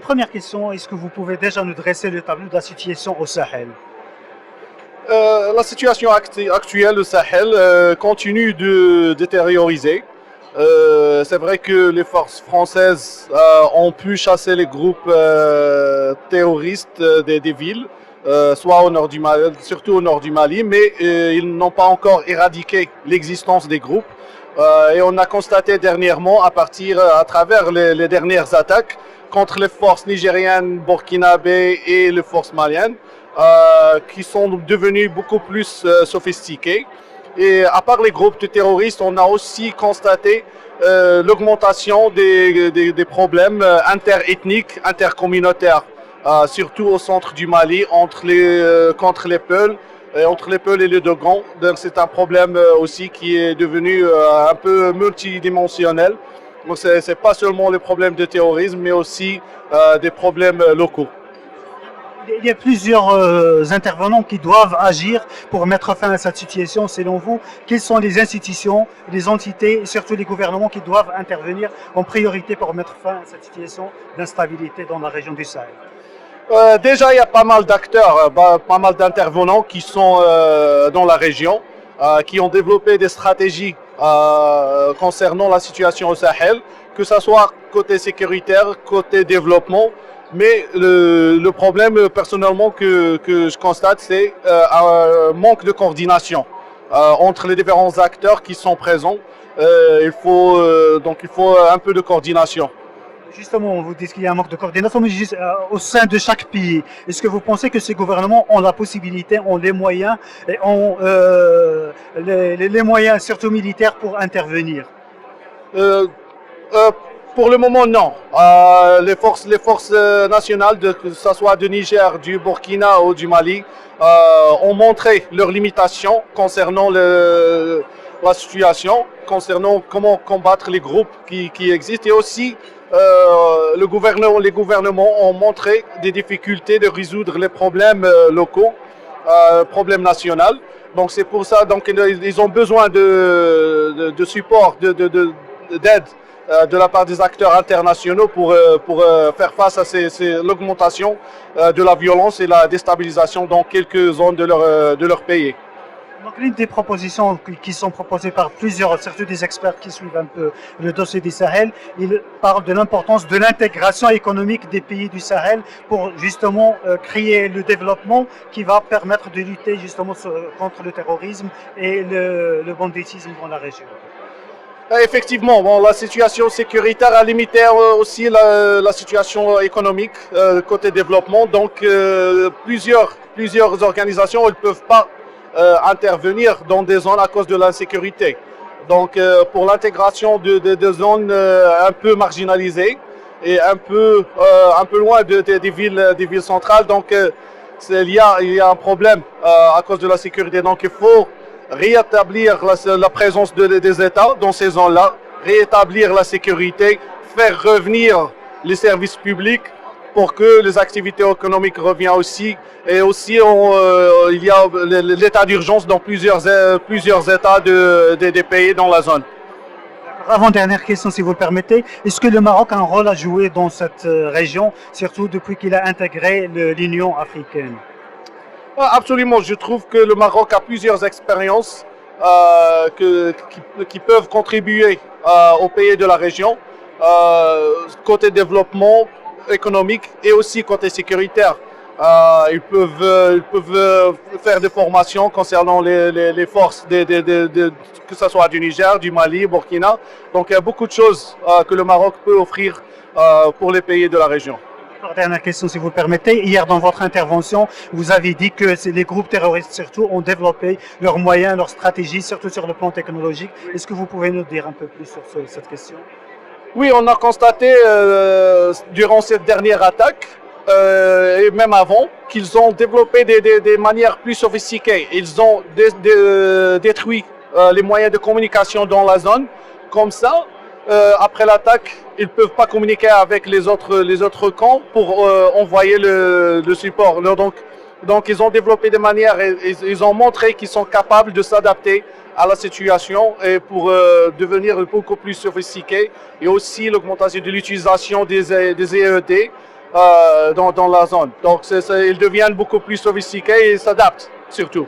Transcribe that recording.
première question, est-ce que vous pouvez déjà nous dresser le tableau de la situation au Sahel? La situation actuelle au Sahel continue de détérioriser. C'est vrai que les forces françaises ont pu chasser les groupes terroristes des villes, soit au nord du Mali, surtout au nord du Mali, mais ils n'ont pas encore éradiqué l'existence des groupes. Et on a constaté dernièrement, à travers les dernières attaques contre les forces nigériennes, burkinabées et les forces maliennes, qui sont devenus beaucoup plus sophistiqués. Et à part les groupes de terroristes, on a aussi constaté l'augmentation des problèmes interethniques, intercommunautaires, surtout au centre du Mali, contre les Peuls, entre les Peuls et les Dogons. Donc c'est un problème aussi qui est devenu un peu multidimensionnel. Donc c'est pas seulement les problèmes de terrorisme, mais aussi des problèmes locaux. Il y a plusieurs intervenants qui doivent agir pour mettre fin à cette situation. Selon vous, quelles sont les institutions, les entités et surtout les gouvernements qui doivent intervenir en priorité pour mettre fin à cette situation d'instabilité dans la région du Sahel? Déjà, il y a pas mal d'acteurs, pas mal d'intervenants qui sont dans la région, qui ont développé des stratégies concernant la situation au Sahel, que ce soit côté sécuritaire, côté développement. Mais le problème, personnellement, que je constate, c'est un manque de coordination entre les différents acteurs qui sont présents. Donc il faut un peu de coordination. Justement, vous dites qu'il y a un manque de coordination, mais juste, au sein de chaque pays, est-ce que vous pensez que ces gouvernements ont la possibilité, ont les moyens, et ont les moyens, surtout militaires, pour intervenir? Euh, euh, pour le moment, non. Les forces nationales, que ce soit du Niger, du Burkina ou du Mali, ont montré leurs limitations concernant la situation, concernant comment combattre les groupes qui existent. Et aussi, les gouvernements ont montré des difficultés de résoudre les problèmes locaux, problèmes nationaux. Donc c'est pour ça, donc ils ont besoin de support, d'aide de la part des acteurs internationaux pour faire face à l'augmentation de la violence et la déstabilisation dans quelques zones de leur pays. Donc, l'une des propositions qui sont proposées par plusieurs, surtout des experts qui suivent un peu le dossier du Sahel, ils parlent de l'importance de l'intégration économique des pays du Sahel pour justement créer le développement qui va permettre de lutter justement contre le terrorisme et le banditisme dans la région. Effectivement, bon, la situation sécuritaire a limité aussi la situation économique côté développement. Donc plusieurs organisations ne peuvent pas intervenir dans des zones à cause de l'insécurité. Donc pour l'intégration de zones un peu marginalisées et un peu loin des villes centrales, donc il y a un problème à cause de la sécurité. Donc il faut rétablir la présence des États dans ces zones-là, rétablir la sécurité, faire revenir les services publics pour que les activités économiques reviennent aussi. Et aussi, il y a l'état d'urgence dans plusieurs États des pays dans la zone. Avant-dernière question, si vous le permettez, est-ce que le Maroc a un rôle à jouer dans cette région, surtout depuis qu'il a intégré l'Union africaine? Absolument, je trouve que le Maroc a plusieurs expériences qui peuvent contribuer aux pays de la région, côté développement économique et aussi côté sécuritaire. Ils peuvent faire des formations concernant les forces, que ce soit du Niger, du Mali, Burkina. Donc il y a beaucoup de choses que le Maroc peut offrir pour les pays de la région. Dernière question, si vous le permettez. Hier, dans votre intervention, vous avez dit que les groupes terroristes, surtout, ont développé leurs moyens, leurs stratégies, surtout sur le plan technologique. Est-ce que vous pouvez nous dire un peu plus sur cette question? Oui, on a constaté durant cette dernière attaque, et même avant, qu'ils ont développé des manières plus sophistiquées. Ils ont détruit les moyens de communication dans la zone. Comme ça, après l'attaque, ils ne peuvent pas communiquer avec les autres camps pour envoyer le support. Donc ils ont développé des manières et ils ont montré qu'ils sont capables de s'adapter à la situation et pour devenir beaucoup plus sophistiqués. Et aussi l'augmentation de l'utilisation des EED dans la zone. Donc ils deviennent beaucoup plus sophistiqués et s'adaptent surtout.